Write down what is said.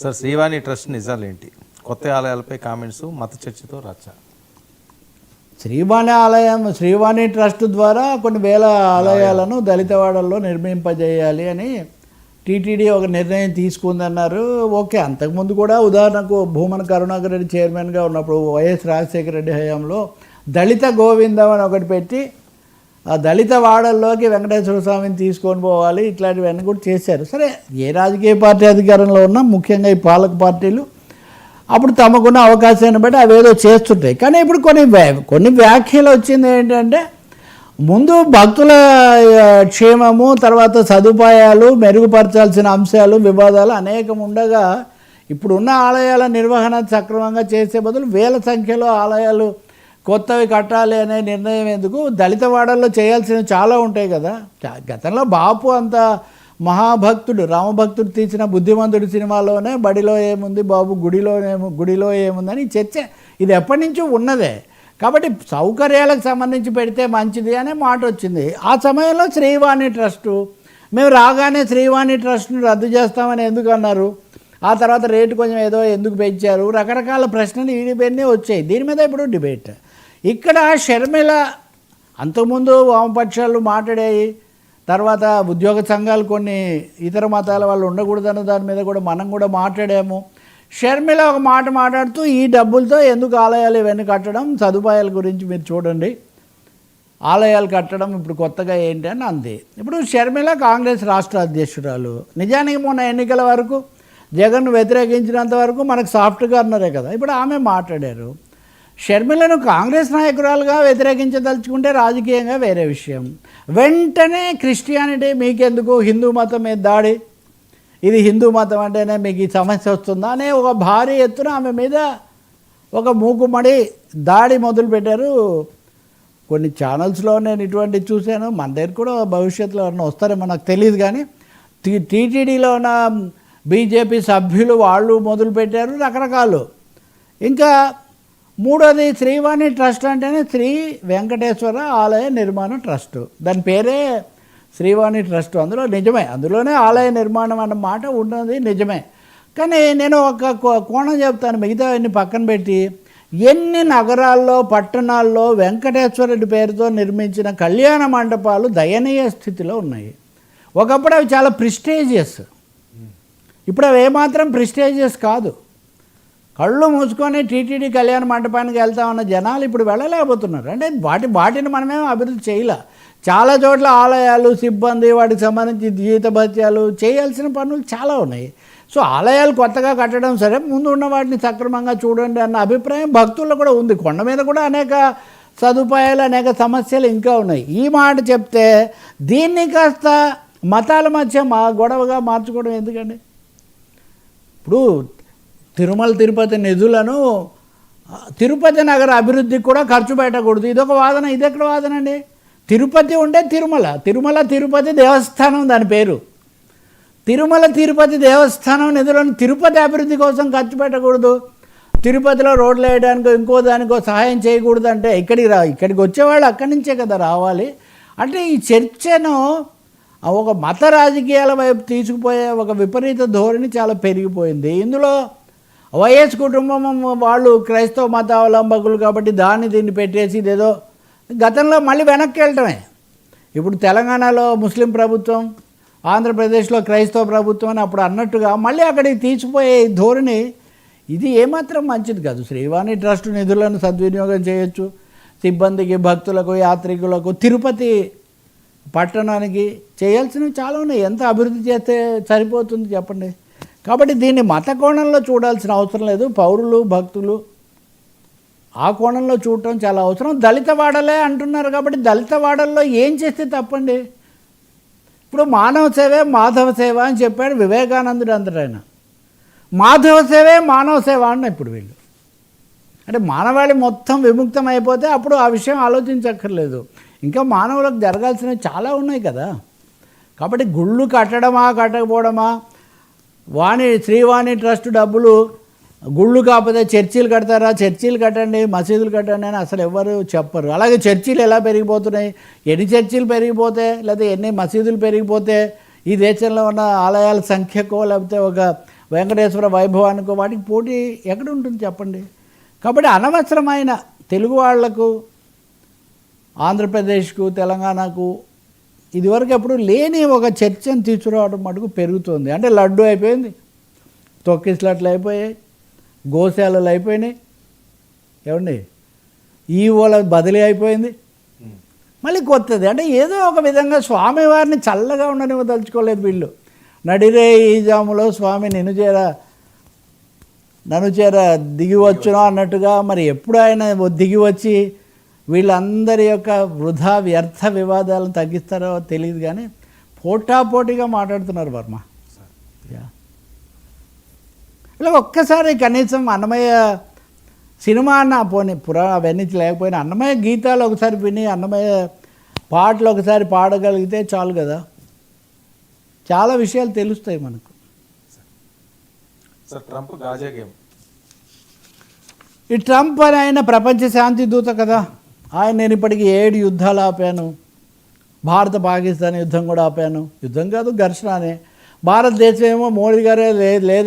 Sir Srivani trust నిజాలేంటి? కొత్త ఆలయాలపై comments, మత చర్చతో రచ్చ. శ్రీవాణి ట్రస్ట్ ద్వారా కొన్ని వేల ఆలయాలను దళితవాడల్లో నిర్మింపజేయాలి అని టీటీడీ ఒక నిర్ణయం తీసుకుందన్నారు. ఓకే, అంతకుముందు కూడా ఉదాహరణకు భూమన కరుణాకర్ రెడ్డి చైర్మన్గా ఉన్నప్పుడు వైఎస్ రాజశేఖర రెడ్డి హయాంలో దళిత గోవిందం అని ఒకటి పెట్టి ఆ దళిత వాడల్లోకి వెంకటేశ్వర స్వామిని తీసుకొని పోవాలి, ఇట్లాంటివన్నీ కూడా చేశారు. సరే, ఏ రాజకీయ పార్టీ అధికారంలో ఉన్నా ముఖ్యంగా ఈ పాలక పార్టీలు అప్పుడు తమకున్న అవకాశాన్ని బట్టి అవేదో చేస్తుంటాయి. కానీ ఇప్పుడు కొన్ని వ్యాఖ్యలు వచ్చింది ఏంటంటే, ముందు భక్తుల క్షేమము, తర్వాత సదుపాయాలు మెరుగుపరచాల్సిన అంశాలు, వివాదాలు అనేకం ఉండగా ఇప్పుడున్న ఆలయాల నిర్వహణ సక్రమంగా చేసే బదులు వేల సంఖ్యలో ఆలయాలు కొత్తవి కట్టాలి అనే నిర్ణయం ఎందుకు? దళిత వాడల్లో చేయాల్సినవి చాలా ఉంటాయి కదా. గతంలో బాపు అంత మహాభక్తుడు, రామభక్తుడు తీసిన బుద్ధిమంతుడి సినిమాలోనే బడిలో ఏముంది బాబు గుడిలో ఏముందని చర్చ ఇది ఎప్పటి నుంచో ఉన్నదే. కాబట్టి సౌకర్యాలకు సంబంధించి పెడితే మంచిది అనే మాట వచ్చింది. ఆ సమయంలో శ్రీవాణి ట్రస్టు, మేము రాగానే శ్రీవాణి ట్రస్ట్ను రద్దు చేస్తామని ఎందుకు అన్నారు? ఆ తర్వాత రేటు కొంచెం ఏదో ఎందుకు పెంచారు? రకరకాల ప్రశ్నలు ఇవన్నీ వచ్చాయి. దీని మీద ఇప్పుడు డిబేట్. ఇక్కడ షర్మిల అంతకుముందు వామపక్షాలు మాట్లాడాయి, తర్వాత ఉద్యోగ సంఘాలు కొన్ని ఇతర మతాల వాళ్ళు ఉండకూడదన్న దాని మీద కూడా మనం కూడా మాట్లాడాము. షర్మిల ఒక మాట మాట్లాడుతూ ఈ డబ్బులతో ఎందుకు ఆలయాలు ఇవన్నీ కట్టడం, సదుపాయాల గురించి మీరు చూడండి, ఆలయాలు కట్టడం ఇప్పుడు కొత్తగా ఏంటి అని అంది. ఇప్పుడు షర్మిల కాంగ్రెస్ రాష్ట్ర అధ్యక్షురాలు. నిజానికి మొన్న ఎన్నికల వరకు జగన్ను వ్యతిరేకించినంత వరకు మనకు సాఫ్ట్ కార్నరే కదా. ఇప్పుడు ఆమె మాట్లాడారు. షర్మిలను కాంగ్రెస్ నాయకురాలుగా వ్యతిరేకించదలుచుకుంటే రాజకీయంగా వేరే విషయం. వెంటనే క్రిస్టియానిటీ మీకెందుకు, హిందూ మతం మీద దాడి, ఇది హిందూ మతం అంటేనే మీకు ఈ సమస్య వస్తుందా అనే ఒక భారీ ఎత్తున ఆమె మీద ఒక మూకుమ్మడి దాడి మొదలుపెట్టారు. కొన్ని ఛానల్స్లో నేను ఇటువంటి చూశాను. మన దగ్గర కూడా భవిష్యత్తులో ఎవరైనా వస్తారేమో నాకు తెలియదు. కానీ టీటీడీలో ఉన్న బీజేపీ సభ్యులు వాళ్ళు మొదలుపెట్టారు రకరకాలు. ఇంకా మూడోది శ్రీవాణి ట్రస్ట్ అంటేనే శ్రీ వెంకటేశ్వర ఆలయ నిర్మాణ ట్రస్టు, దాని పేరే శ్రీవాణి ట్రస్ట్. అందులో నిజమే, అందులోనే ఆలయ నిర్మాణం అన్న మాట ఉన్నది నిజమే. కానీ నేను ఒక కోణం చెప్తాను, మిగతా అన్ని పక్కన పెట్టి ఎన్ని నగరాల్లో పట్టణాల్లో వెంకటేశ్వరుడి పేరుతో నిర్మించిన కళ్యాణ మండపాలు దయనీయ స్థితిలో ఉన్నాయి. ఒకప్పుడు అవి చాలా ప్రిస్టేజియస్, ఇప్పుడు అవి ఏమాత్రం ప్రిస్టేజియస్ కాదు. కళ్ళు మూసుకొని టీటీడీ కళ్యాణ మండపానికి వెళ్తామన్న జనాలు ఇప్పుడు వెళ్ళలేకపోతున్నారు. అంటే వాటిని మనమేమో అభివృద్ధి చేయలే. చాలా చోట్ల ఆలయాలు, సిబ్బంది, వాటికి సంబంధించి జీతభత్యాలు చేయాల్సిన పనులు చాలా ఉన్నాయి. సో ఆలయాలు కొత్తగా కట్టడం సరే, ముందు ఉన్న వాటిని సక్రమంగా చూడండి అన్న అభిప్రాయం భక్తుల్లో కూడా ఉంది. కొండ మీద కూడా అనేక సదుపాయాలు, అనేక సమస్యలు ఇంకా ఉన్నాయి. ఈ మాట చెప్తే దీన్ని కాస్త మతాల మధ్య గొడవగా మార్చుకోవడం ఎందుకండి? ఇప్పుడు తిరుమల తిరుపతి నిధులను తిరుపతి నగర అభివృద్ధికి కూడా ఖర్చు పెట్టకూడదు, ఇదొక వాదన. ఇది ఎక్కడ వాదన అండి? తిరుపతి ఉంటే తిరుమల తిరుపతి దేవస్థానం దాని పేరు. తిరుమల తిరుపతి దేవస్థానం నిధులను తిరుపతి అభివృద్ధి కోసం ఖర్చు పెట్టకూడదు, తిరుపతిలో రోడ్లు వేయడానికో ఇంకో దానికో సహాయం చేయకూడదు అంటే ఇక్కడికి వచ్చేవాళ్ళు అక్కడి నుంచే కదా రావాలి. అంటే ఈ చర్చను ఒక మత రాజకీయాల వైపు తీసుకుపోయే ఒక విపరీత ధోరణి చాలా పెరిగిపోయింది. ఇందులో వైఎస్ కుటుంబం వాళ్ళు క్రైస్తవ మతావలంబకులు కాబట్టి దీన్ని పెట్టేసి ఇదేదో గతంలో మళ్ళీ వెనక్కి వెళ్ళటమే. ఇప్పుడు తెలంగాణలో ముస్లిం ప్రభుత్వం, ఆంధ్రప్రదేశ్లో క్రైస్తవ ప్రభుత్వం అని అప్పుడు అన్నట్టుగా మళ్ళీ అక్కడికి తీసిపోయే ధోరణి ఇది ఏమాత్రం మంచిది కాదు. శ్రీవాణి ట్రస్ట్ నిధులను సద్వినియోగం చేయొచ్చు, సిబ్బందికి, భక్తులకు, యాత్రికులకు, తిరుపతి పట్టణానికి చేయాల్సినవి చాలా ఉన్నాయి. ఎంత అభివృద్ధి చేస్తే సరిపోతుంది చెప్పండి? కాబట్టి దీన్ని మత కోణంలో చూడాల్సిన అవసరం లేదు. పౌరులు, భక్తులు ఆ కోణంలో చూడటం చాలా అవసరం. దళిత వాడలే అంటున్నారు కాబట్టి దళిత వాడల్లో ఏం చేస్తే తప్పండి? ఇప్పుడు మానవ సేవే మాధవ సేవ అని చెప్పాడు వివేకానందుడు అంతటైనా. మాధవ సేవే మానవ సేవ అన్న ఇప్పుడు వీళ్ళు. అంటే మానవాళి మొత్తం విముక్తం అయిపోతే అప్పుడు ఆ విషయం ఆలోచించక్కర్లేదు. ఇంకా మానవులకు జరగాల్సినవి చాలా ఉన్నాయి కదా. కాబట్టి గుళ్ళు కట్టడమా కట్టకపోవడమా, శ్రీవాణి ట్రస్ట్ డబ్బులు గుళ్ళు కాకపోతే చర్చీలు కడతారా, చర్చీలు కట్టండి, మసీదులు కట్టండి అని అసలు ఎవరు చెప్పరు. అలాగే చర్చీలు ఎలా పెరిగిపోతున్నాయి, ఎన్ని చర్చీలు పెరిగిపోతే లేదా ఎన్ని మసీదులు పెరిగిపోతే ఈ దేశంలో ఉన్న ఆలయాల సంఖ్యకో లేకపోతే ఒక వెంకటేశ్వర వైభవానికో వాటికి పోటీ ఎక్కడ ఉంటుంది చెప్పండి. కాబట్టి అనవసరమైన తెలుగు వాళ్లకు ఆంధ్రప్రదేశ్కు తెలంగాణకు ఇదివరకు ఎప్పుడు లేని ఒక చర్చను తీసుకురావడం మటుకు పెరుగుతుంది. అంటే లడ్డు అయిపోయింది, తొక్కిస్లట్లు అయిపోయాయి, గోశాలలు అయిపోయినాయి, ఏమండి ఈవోల బదిలీ అయిపోయింది, మళ్ళీ కొత్తది. అంటే ఏదో ఒక విధంగా స్వామివారిని చల్లగా ఉండనివ్వదలుచుకోలేదు వీళ్ళు. నడిరే ఈ జాములో స్వామి నన్ను చేర దిగి వచ్చునో అన్నట్టుగా మరి ఎప్పుడు ఆయన దిగి వచ్చి వీళ్ళందరి యొక్క వృధా వ్యర్థ వివాదాలను తగ్గిస్తారో తెలియదు, కానీ పోటాపోటీగా మాట్లాడుతున్నారు వర్మ. ఇలా ఒక్కసారి కనీసం అన్నమయ్య సినిమా అన్న పోనీ అవన్నీ లేకపోయినా అన్నమయ్య గీతాలు ఒకసారి విని అన్నమయ్య పాటలు ఒకసారి పాడగలిగితే చాలు కదా, చాలా విషయాలు తెలుస్తాయి మనకు. సార్ ట్రంప్ గాజా గేమ్, ఈ ట్రంప్ అని ఆయన ప్రపంచ శాంతి దూత కదా. నేను ఇప్పటికి 7 యుద్ధాలు ఆపాను, భారత పాకిస్తాన్ యుద్ధం కూడా ఆపాను, యుద్ధం కాదు ఘర్షణ అనే. భారతదేశం ఏమో మోడీ గారే లేదు